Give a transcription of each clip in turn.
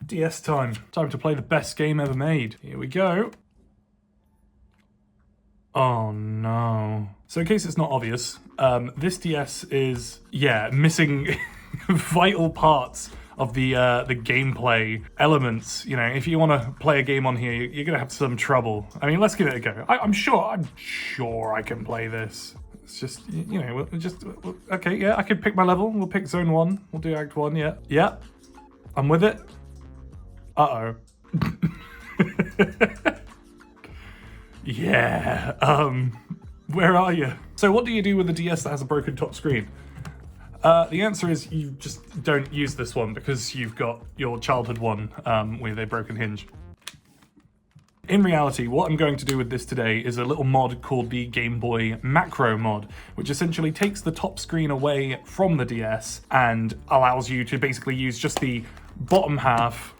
DS time. Time to play the best game ever made. Here we go. Oh no. So in case it's not obvious, this DS is, missing vital parts of the gameplay elements. You know, if you want to play a game on here, you're gonna have some trouble. I mean, let's give it a go. I'm sure I can play this. It's just, you know, okay, yeah, I could pick my level. We'll pick zone 1. We'll do act 1, yeah. Yeah, I'm with it. Uh-oh. Yeah, where are you? So what do you do with a DS that has a broken top screen? The answer is you just don't use this one because you've got your childhood one with a broken hinge. In reality, what I'm going to do with this today is a little mod called the GameBoy Macro mod, which essentially takes the top screen away from the DS and allows you to basically use just the bottom half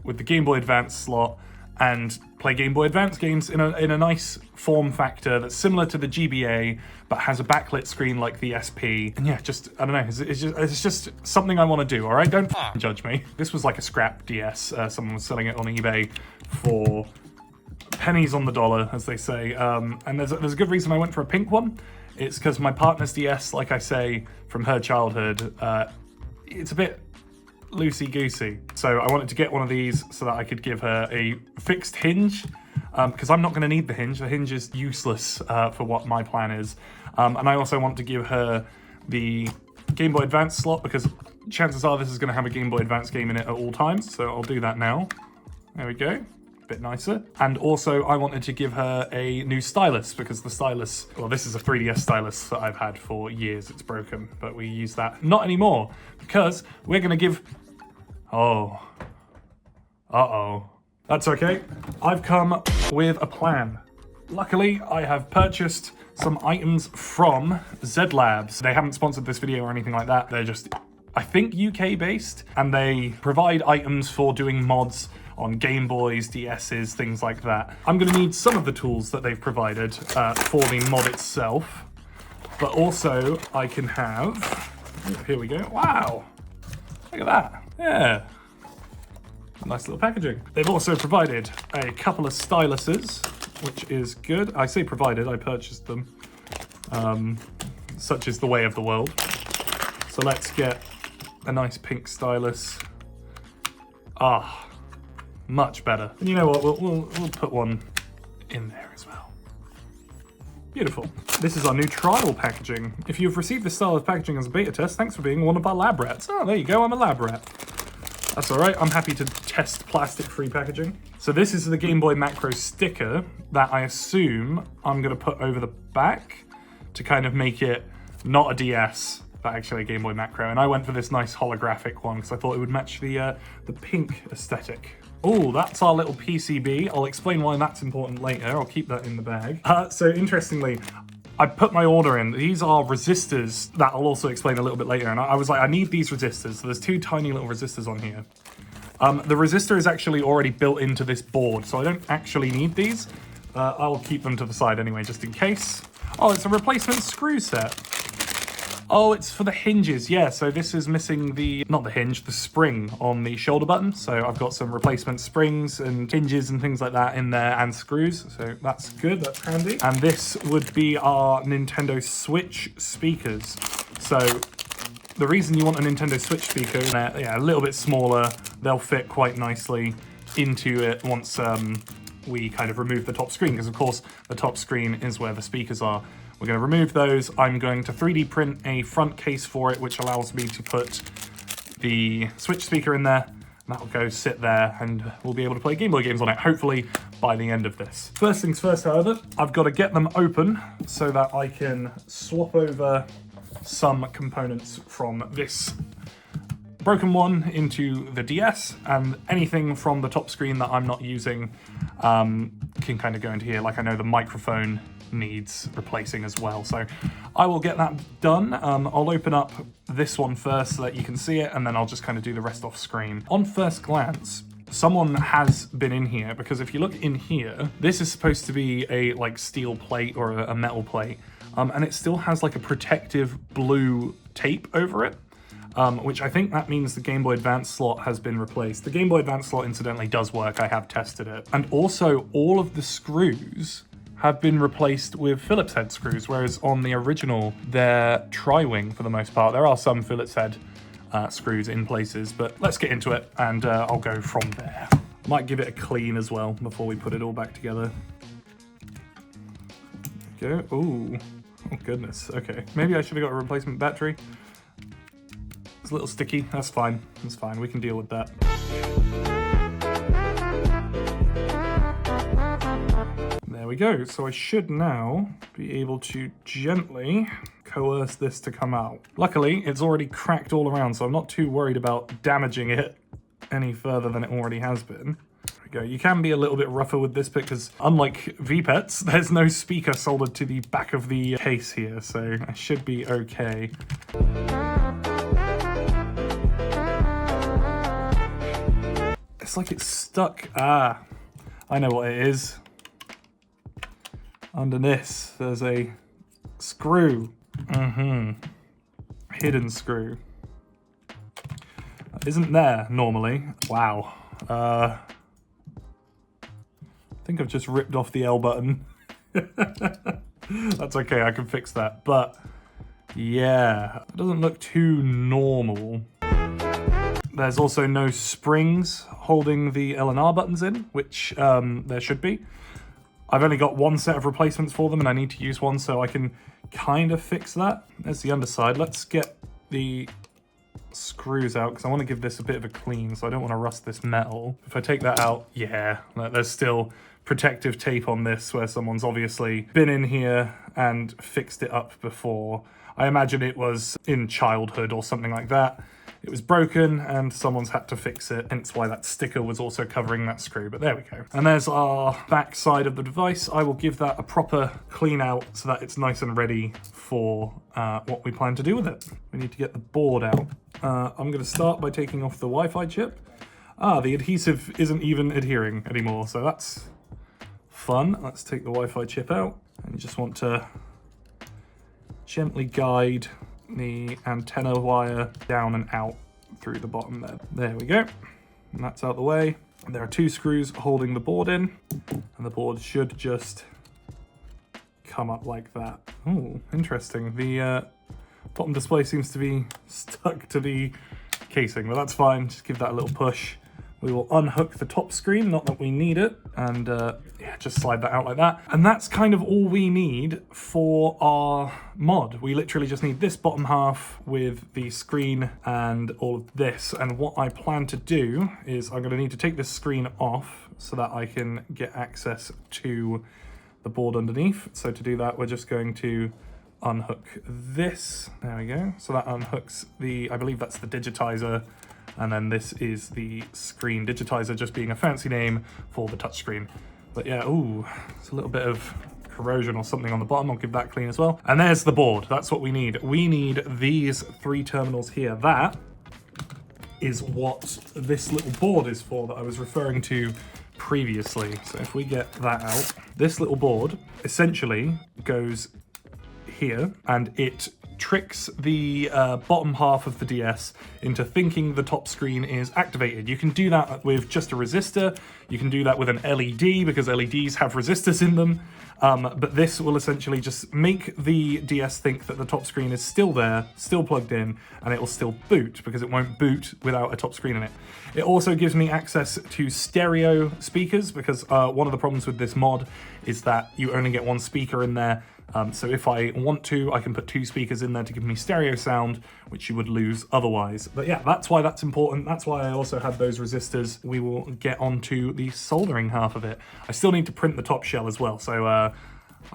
with the Game Boy Advance slot and play Game Boy Advance games in a nice form factor that's similar to the GBA, but has a backlit screen like the SP. And yeah, just, I don't know, it's just something I want to do, all right? Don't judge me. This was like a scrap DS. Someone was selling it on eBay for pennies on the dollar, as they say. And there's a good reason I went for a pink one. It's because my partner's DS, like I say, from her childhood, it's a bit loosey-goosey. So I wanted to get one of these so that I could give her a fixed hinge, because I'm not going to need the hinge. The hinge is useless for what my plan is. And I also want to give her the Game Boy Advance slot because chances are this is going to have a Game Boy Advance game in it at all times. So I'll do that now. There we go. A bit nicer. And also I wanted to give her a new stylus because the stylus, well, this is a 3DS stylus that I've had for years. It's broken, but we use that not anymore because we're going to give... Oh. Uh-oh. That's okay. I've come with a plan. Luckily, I have purchased some items from Z Labs. They haven't sponsored this video or anything like that. They're just, I think, UK based, and they provide items for doing mods on Game Boys, DS's, things like that. I'm gonna need some of the tools that they've provided for the mod itself, but also I can have, here we go, wow, look at that, yeah. Nice little packaging. They've also provided a couple of styluses, which is good. I say provided, I purchased them. Such is the way of the world. So let's get a nice pink stylus. Ah, much better. And you know what, we'll put one in there as well. Beautiful. This is our new trial packaging. If you've received this style of packaging as a beta test, thanks for being one of our lab rats. Oh, there you go, I'm a lab rat. That's all right, I'm happy to test plastic-free packaging. So this is the Game Boy Macro sticker that I assume I'm gonna put over the back to kind of make it not a DS, but actually a Game Boy Macro. And I went for this nice holographic one because I thought it would match the pink aesthetic. Oh, that's our little PCB. I'll explain why that's important later. I'll keep that in the bag. So interestingly, I put my order in. These are resistors that I'll also explain a little bit later. And I was like, I need these resistors. So there's two tiny little resistors on here. The resistor is actually already built into this board, so I don't actually need these. I'll keep them to the side anyway, just in case. Oh, it's a replacement screw set. Oh, it's for the hinges. Yeah, so this is missing the, not the hinge, the spring on the shoulder button. So I've got some replacement springs and hinges and things like that in there and screws. So that's good, that's handy. And this would be our Nintendo Switch speakers. So the reason you want a Nintendo Switch speaker, they're a little bit smaller. They'll fit quite nicely into it once we kind of remove the top screen, because of course the top screen is where the speakers are. We're going to remove those. I'm going to 3D print a front case for it, which allows me to put the Switch speaker in there. And that'll go sit there, and we'll be able to play Game Boy games on it, hopefully by the end of this. First things first, however, I've got to get them open so that I can swap over some components from this broken one into the DS, and anything from the top screen that I'm not using can kind of go into here. Like I know the microphone needs replacing as well, so I will get that done. I'll open up this one first so that you can see it, and then I'll just kind of do the rest off screen. On first glance, someone has been in here, because if you look in here, this is supposed to be a like steel plate or a metal plate, and it still has like a protective blue tape over it. which I think that means the Game Boy Advance slot has been replaced. The Game Boy Advance slot, incidentally, does work. I have tested it. And also, all of the screws have been replaced with Phillips head screws, whereas on the original, they're tri-wing for the most part. There are some Phillips head screws in places, but let's get into it, and I'll go from there. Might give it a clean as well before we put it all back together. Go. Ooh. Oh, goodness. Okay. Maybe I should have got a replacement battery. It's a little sticky. That's fine. That's fine. We can deal with that. There we go. So I should now be able to gently coerce this to come out. Luckily, it's already cracked all around, so I'm not too worried about damaging it any further than it already has been. There we go. You can be a little bit rougher with this bit because unlike VPETs, there's no speaker soldered to the back of the case here, so I should be okay. It's like it's stuck. Ah, I know what it is. Under this, there's a screw. Hidden screw. That isn't there normally. Wow. I think I've just ripped off the L button. That's okay, I can fix that. But yeah, it doesn't look too normal. There's also no springs holding the L and R buttons in, which there should be. I've only got one set of replacements for them and I need to use one, so I can kind of fix that. There's the underside. Let's get the screws out because I want to give this a bit of a clean, so I don't want to rust this metal. If I take that out, yeah, there's still protective tape on this where someone's obviously been in here and fixed it up before. I imagine it was in childhood or something like that. It was broken and someone's had to fix it, hence why that sticker was also covering that screw, but there we go. And there's our back side of the device. I will give that a proper clean out so that it's nice and ready for what we plan to do with it. We need to get the board out. I'm going to start by taking off the Wi-Fi chip. The adhesive isn't even adhering anymore, so that's fun. Let's take the Wi-Fi chip out, and you just want to gently guide the antenna wire down and out through the bottom there. There we go. And that's out the way. There are two screws holding the board in, and the board should just come up like that. Oh, interesting. The bottom display seems to be stuck to the casing, but that's fine. Just give that a little push. We will unhook the top screen, not that we need it, and yeah, just slide that out like that. And that's kind of all we need for our mod. We literally just need this bottom half with the screen and all of this. And what I plan to do is I'm going to need to take this screen off so that I can get access to the board underneath. So to do that, we're just going to unhook this. There we go. So that unhooks the, I believe that's the digitizer. And then this is the screen digitizer, just being a fancy name for the touchscreen. But yeah, ooh, it's a little bit of corrosion or something on the bottom. I'll give that clean as well. And there's the board. That's what we need. We need these three terminals here. That is what this little board is for that I was referring to previously. So if we get that out, this little board essentially goes here and it tricks the bottom half of the DS into thinking the top screen is activated. You can do that with just a resistor. You can do that with an LED because LEDs have resistors in them. But this will essentially just make the DS think that the top screen is still there, still plugged in, and it will still boot because it won't boot without a top screen in it. It also gives me access to stereo speakers because one of the problems with this mod is that you only get one speaker in there. So if I want to, I can put two speakers in there to give me stereo sound, which you would lose otherwise. But yeah, that's why that's important. That's why I also had those resistors. We will get onto the soldering half of it. I still need to print the top shell as well, so I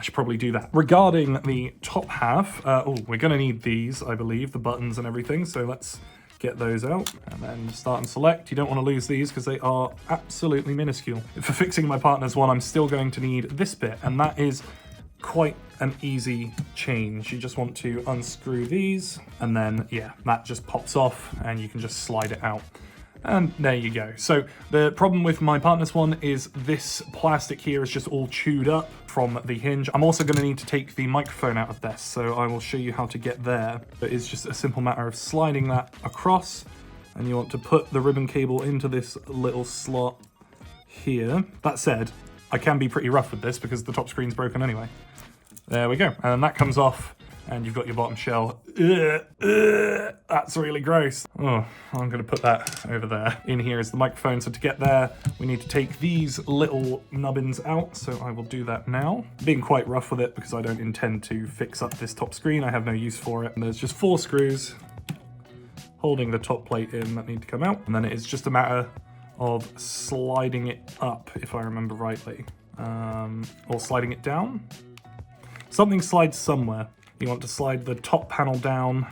should probably do that. Regarding the top half, we're gonna need these, I believe, the buttons and everything, so let's get those out and then start and select. You don't want to lose these because they are absolutely minuscule. For fixing my partner's one, I'm still going to need this bit, and that is quite an easy change. You just want to unscrew these and then, yeah, that just pops off and you can just slide it out. And there you go. So the problem with my partner's one is this plastic here is just all chewed up from the hinge. I'm also going to need to take the microphone out of this, so I will show you how to get there. It's just a simple matter of sliding that across, and you want to put the ribbon cable into this little slot here. That said, I can be pretty rough with this because the top screen's broken anyway. There we go. And that comes off, and you've got your bottom shell. That's really gross. Oh, I'm gonna put that over there. In here is the microphone, so to get there, we need to take these little nubbins out, so I will do that now. Being quite rough with it because I don't intend to fix up this top screen. I have no use for it. And there's just 4 screws holding the top plate in that need to come out. And then it is just a matter of sliding it up, if I remember rightly. Or sliding it down. Something slides somewhere. You want to slide the top panel down.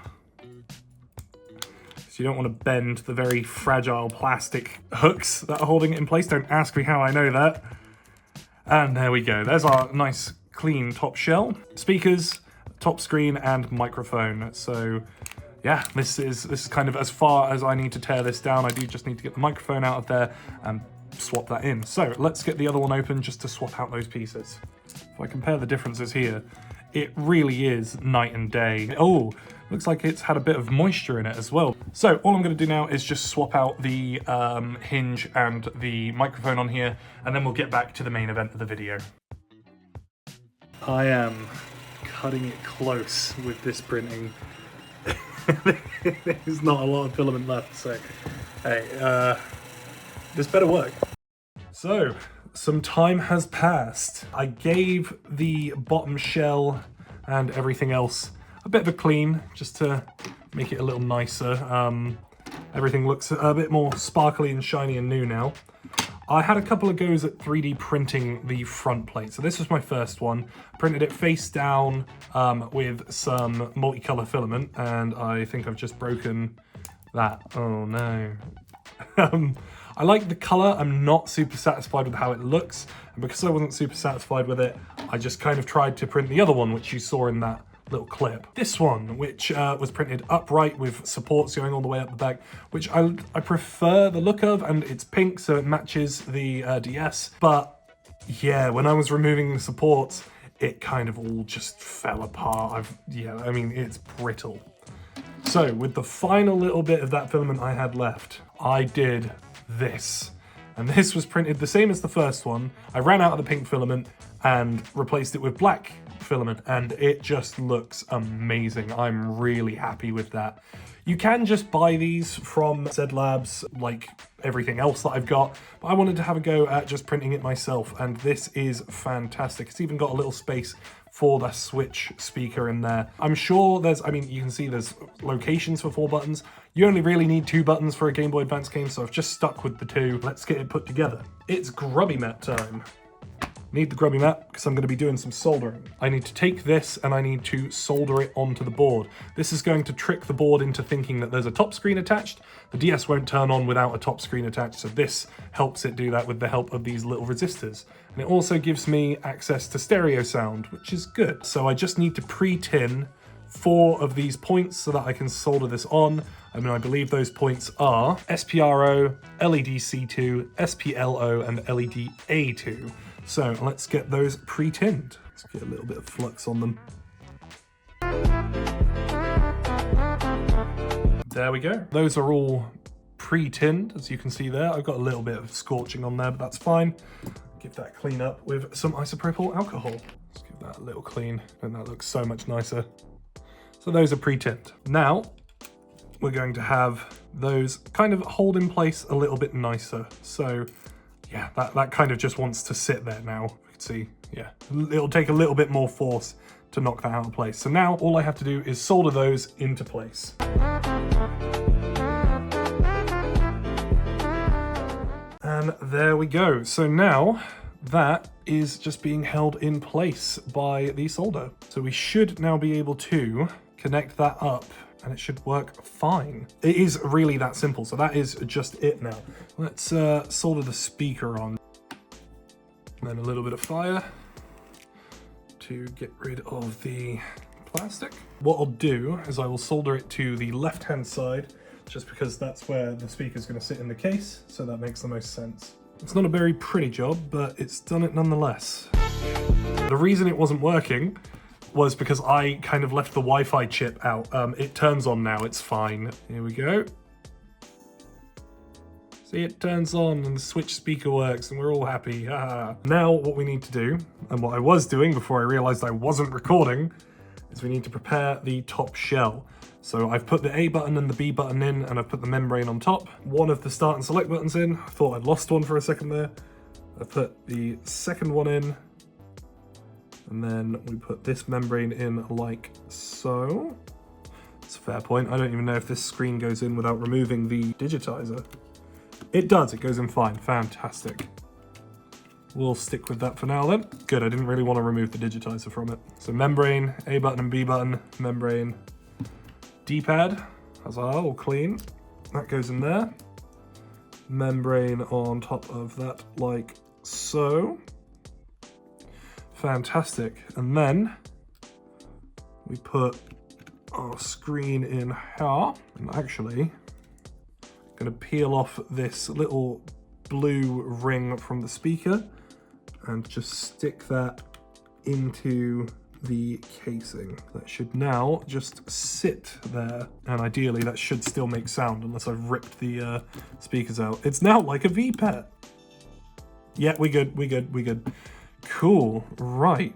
So you don't want to bend the very fragile plastic hooks that are holding it in place. Don't ask me how I know that. And there we go. There's our nice clean top shell. Speakers, top screen, and microphone. So yeah, this is kind of as far as I need to tear this down. I do just need to get the microphone out of there and swap that in. So let's get the other one open just to swap out those pieces. If I compare the differences here, it really is night and day. Oh, looks like it's had a bit of moisture in it as well. So all I'm going to do now is just swap out the hinge and the microphone on here, and then we'll get back to the main event of the video. I am cutting it close with this printing. There's not a lot of filament left, so hey, this better work. So, some time has passed. I gave the bottom shell and everything else a bit of a clean, just to make it a little nicer. Everything looks a bit more sparkly and shiny and new now. I had a couple of goes at 3D printing the front plate. So this was my first one. Printed it face down with some multicolor filament, and I think I've just broken that. Oh no. I like the color. I'm not super satisfied with how it looks, and because I wasn't super satisfied with it, I just kind of tried to print the other one, which you saw in that little clip. This one, which was printed upright with supports going all the way up the back, which I prefer the look of, and it's pink, so it matches the DS. But yeah, when I was removing the supports, it kind of all just fell apart. I mean, it's brittle. So with the final little bit of that filament I had left, I did this. And this was printed the same as the first one. I ran out of the pink filament and replaced it with black filament, and it just looks amazing. I'm really happy with that. You can just buy these from Z Labs like everything else that I've got, but I wanted to have a go at just printing it myself, and this is fantastic. It's even got a little space for the Switch speaker in there. I'm sure there's, I mean, you can see there's locations for 4 buttons. You only really need 2 buttons for a Game Boy Advance game, so I've just stuck with the 2. Let's get it put together. It's grubby mat time. Need the grubby mat because I'm going to be doing some soldering. I need to take this and I need to solder it onto the board. This is going to trick the board into thinking that there's a top screen attached. The DS won't turn on without a top screen attached, so this helps it do that with the help of these little resistors. And it also gives me access to stereo sound, which is good. So I just need to pre-tin 4 of these points so that I can solder this on. I mean, I believe those points are SPRO, LED-C2, SPLO, and LED-A2. So let's get those pre-tinned. Let's get a little bit of flux on them. There we go. Those are all pre-tinned, as you can see there. I've got a little bit of scorching on there, but that's fine. Give that clean up with some isopropyl alcohol. Let's give that a little clean, and that looks so much nicer. So those are pre-tinned. Now, we're going to have those kind of hold in place a little bit nicer. So yeah, that kind of just wants to sit there now. You can see, yeah, it'll take a little bit more force to knock that out of place. So now all I have to do is solder those into place. And there we go. So now that is just being held in place by the solder. So we should now be able to connect that up and it should work fine. It is really that simple. So that is just it now. Let's solder the speaker on. And then a little bit of fire to get rid of the plastic. What I'll do is I will solder it to the left-hand side. just because that's where the speaker's going to sit in the case, so that makes the most sense. It's not a very pretty job, but it's done it nonetheless. The reason it wasn't working was because I kind of left the Wi-Fi chip out. It turns on now, it's fine. Here we go. See, it turns on and the Switch speaker works and we're all happy. Now what we need to do, and what I was doing before I realized I wasn't recording, is we need to prepare the top shell. So I've put the A button and the B button in, and I've put the membrane on top. One of the start and select buttons in. I thought I'd lost one for a second there. I put the second one in, and then we put this membrane in like so. It's a fair point. I don't even know if this screen goes in without removing the digitizer. It does, it goes in fine, fantastic. We'll stick with that for now then. Good, I didn't really want to remove the digitizer from it. So membrane, A button and B button, membrane, D-pad, huzzah, all clean. That goes in there. Membrane on top of that like so. Fantastic. And then we put our screen in here. And actually, I'm gonna peel off this little blue ring from the speaker and just stick that into the casing. That should now just sit there, and ideally that should still make sound unless I've ripped the speakers out. It's now like a V-pet. Yeah, we good. Cool, right.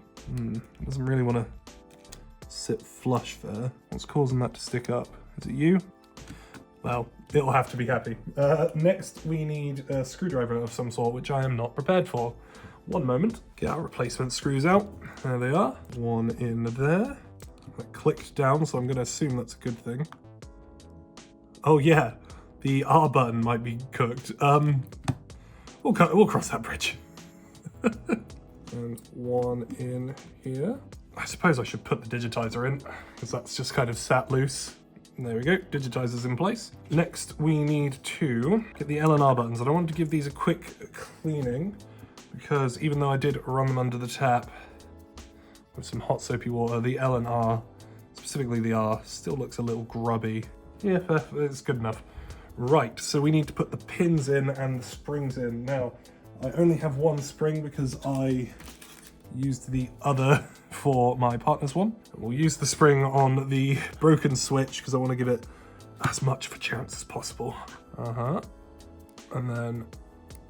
Doesn't really want to sit flush there. What's causing that to stick up? Is it you? Well, it'll have to be happy. Next, we need a screwdriver of some sort, which I am not prepared for. One moment, get our replacement screws out. There they are, one in there. That clicked down, so I'm gonna assume that's a good thing. Oh yeah, the R button might be cooked. We'll cross that bridge. And one in here. I suppose I should put the digitizer in, because that's just kind of sat loose. There we go, digitizer's in place. Next, we need to get the L and R buttons, and I want to give these a quick cleaning, because even though I did run them under the tap with some hot soapy water, the L and R, specifically the R, still looks a little grubby. Yeah, it's good enough. Right, so we need to put the pins in and the springs in. Now, I only have one spring because I used the other for my partner's one. We'll use the spring on the broken switch because I want to give it as much of a chance as possible. And then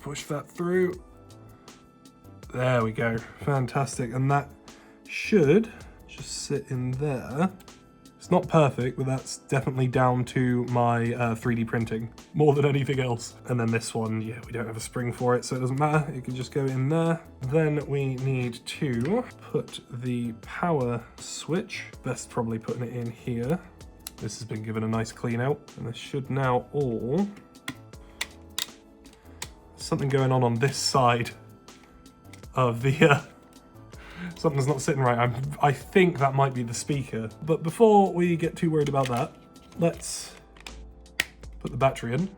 push that through. There we go, fantastic. And that should just sit in there. It's not perfect, but that's definitely down to my 3D printing more than anything else. And then this one, yeah, we don't have a spring for it, so it doesn't matter. It can just go in there. Then we need to put the power switch. Best probably putting it in here. This has been given a nice clean out, and this should now all... Something going on this side of the... Something's not sitting right. I think that might be the speaker. But before we get too worried about that, let's put the battery in.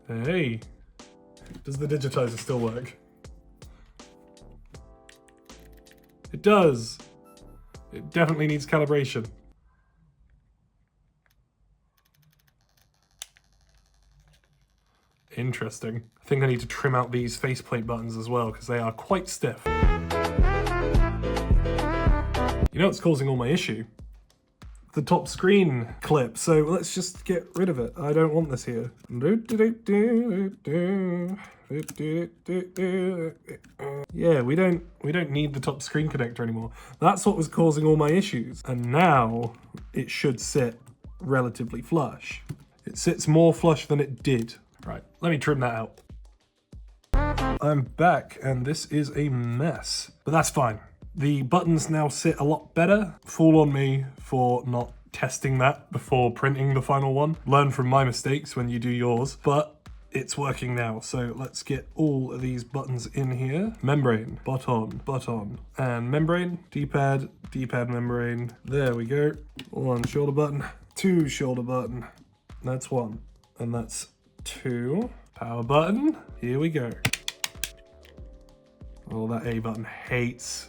Hey, does the digitizer still work? It does. It definitely needs calibration. Interesting. I think I need to trim out these faceplate buttons as well because they are quite stiff. You know what's causing all my issue? The top screen clip, so let's just get rid of it. I don't want this here. Yeah, we don't need the top screen connector anymore. That's what was causing all my issues. And now it should sit relatively flush. It sits more flush than it did. Right, let me trim that out. I'm back and this is a mess, but that's fine. The buttons now sit a lot better. Fall on me for not testing that before printing the final one. Learn from my mistakes when you do yours, but it's working now. So let's get all of these buttons in here. Membrane, button, and membrane, D-pad, membrane. There we go. One shoulder button, two shoulder button. That's one, and that's two. Power button, here we go. Oh, that A button hates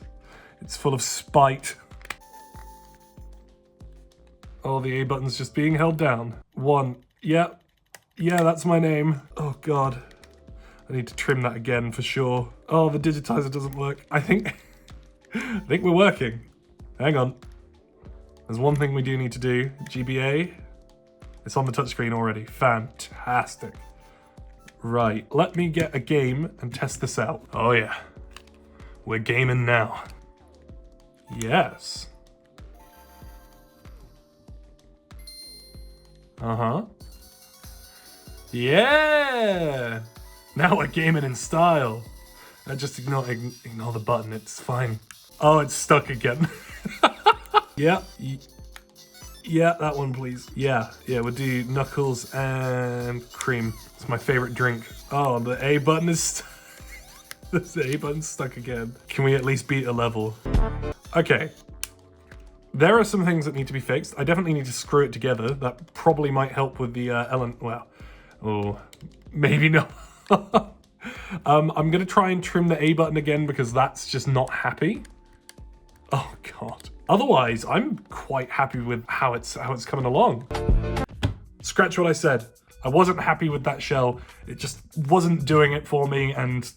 It's full of spite. Oh, the A button's just being held down. 1. Yep. Yeah, that's my name. Oh, God. I need to trim that again for sure. Oh, the digitizer doesn't work. I think we're working. Hang on. There's one thing we do need to do. GBA. It's on the touchscreen already. Fantastic. Right, let me get a game and test this out. Oh yeah, we're gaming now. Yes. Uh-huh. Yeah! Now we're gaming in style. Just ignore the button, it's fine. Oh, it's stuck again. Yeah. Yeah, that one, please. Yeah, we'll do Knuckles and Cream. It's my favorite drink. Oh, the A button is... the A button's stuck again. Can we at least beat a level? Okay. There are some things that need to be fixed. I definitely need to screw it together. That probably might help with the well, oh, maybe not. I'm gonna try and trim the A button again because that's just not happy. Oh, God. Otherwise, I'm quite happy with how it's coming along. Scratch what I said. I wasn't happy with that shell. It just wasn't doing it for me, and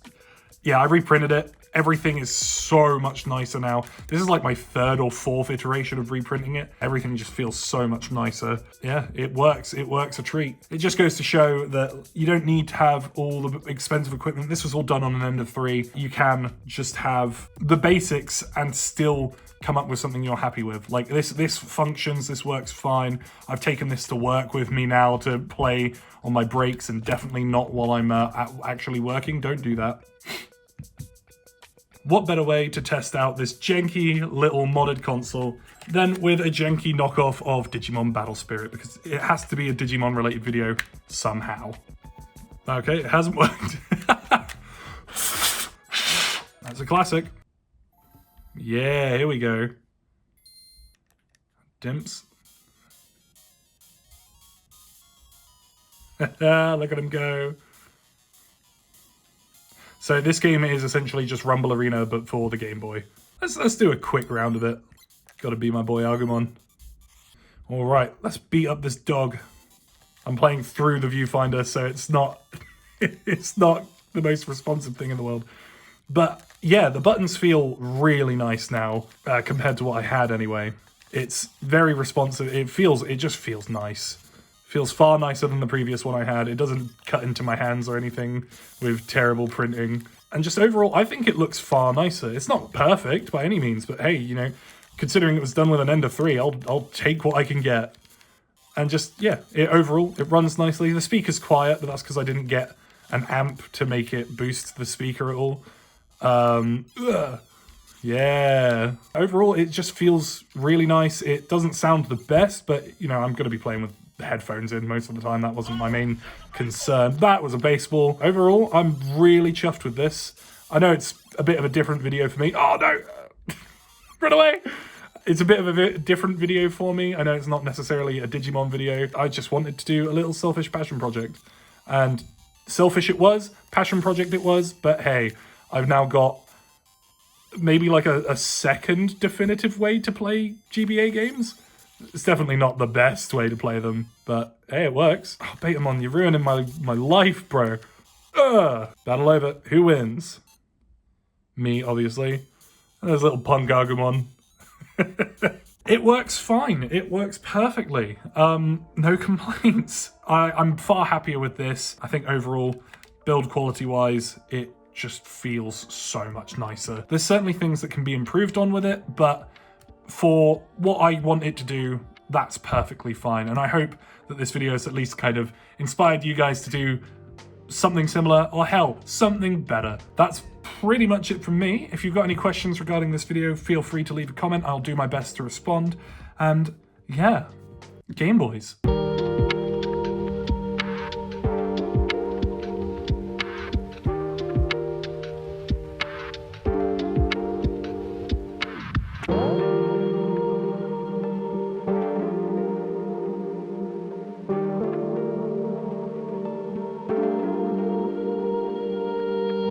yeah, I reprinted it. Everything is so much nicer now. This is like my 3rd or 4th iteration of reprinting it. Everything just feels so much nicer. Yeah, it works. It works a treat. It just goes to show that you don't need to have all the expensive equipment. This was all done on an End of 3. You can just have the basics and still come up with something you're happy with. Like this functions, this works fine. I've taken this to work with me now to play on my breaks and definitely not while I'm actually working. Don't do that. What better way to test out this janky little modded console than with a janky knockoff of Digimon Battle Spirit, because it has to be a Digimon related video somehow. Okay, it hasn't worked. That's a classic. Yeah, here we go. Dimps. Look at him go. So this game is essentially just Rumble Arena, but for the Game Boy. Let's do a quick round of it. Gotta be my boy Agumon. All right, let's beat up this dog. I'm playing through the viewfinder, so it's not the most responsive thing in the world. But yeah, the buttons feel really nice now compared to what I had anyway. It's very responsive. It just feels nice. Feels far nicer than the previous one I had. It doesn't cut into my hands or anything with terrible printing. And just overall, I think it looks far nicer. It's not perfect by any means, but hey, you know, considering it was done with an End of 3, I'll take what I can get. And just, yeah, overall, it runs nicely. The speaker's quiet, but that's because I didn't get an amp to make it boost the speaker at all. Yeah. Overall, it just feels really nice. It doesn't sound the best, but, you know, I'm going to be playing with the headphones in most of the time. That wasn't my main concern. That was a baseball. Overall, I'm really chuffed with this. I know it's a bit of a different video for me. Oh, no! Run away! It's a bit of a different video for me. I know it's not necessarily a Digimon video. I just wanted to do a little selfish passion project. And selfish it was, passion project it was, but hey, I've now got maybe like a second definitive way to play GBA games. It's definitely not the best way to play them, but hey, it works. Oh, Betamon, you're ruining my life, bro. Battle over. Who wins? Me, obviously. And there's little punk Agumon. It works fine. It works perfectly. No complaints. I'm far happier with this. I think overall, build quality-wise, it just feels so much nicer. There's certainly things that can be improved on with it, but for what I want it to do, that's perfectly fine. And I hope that this video has at least kind of inspired you guys to do something similar, or hell, something better. That's pretty much it from me. If you've got any questions regarding this video, feel free to leave a comment. I'll do my best to respond. And yeah, Game Boys.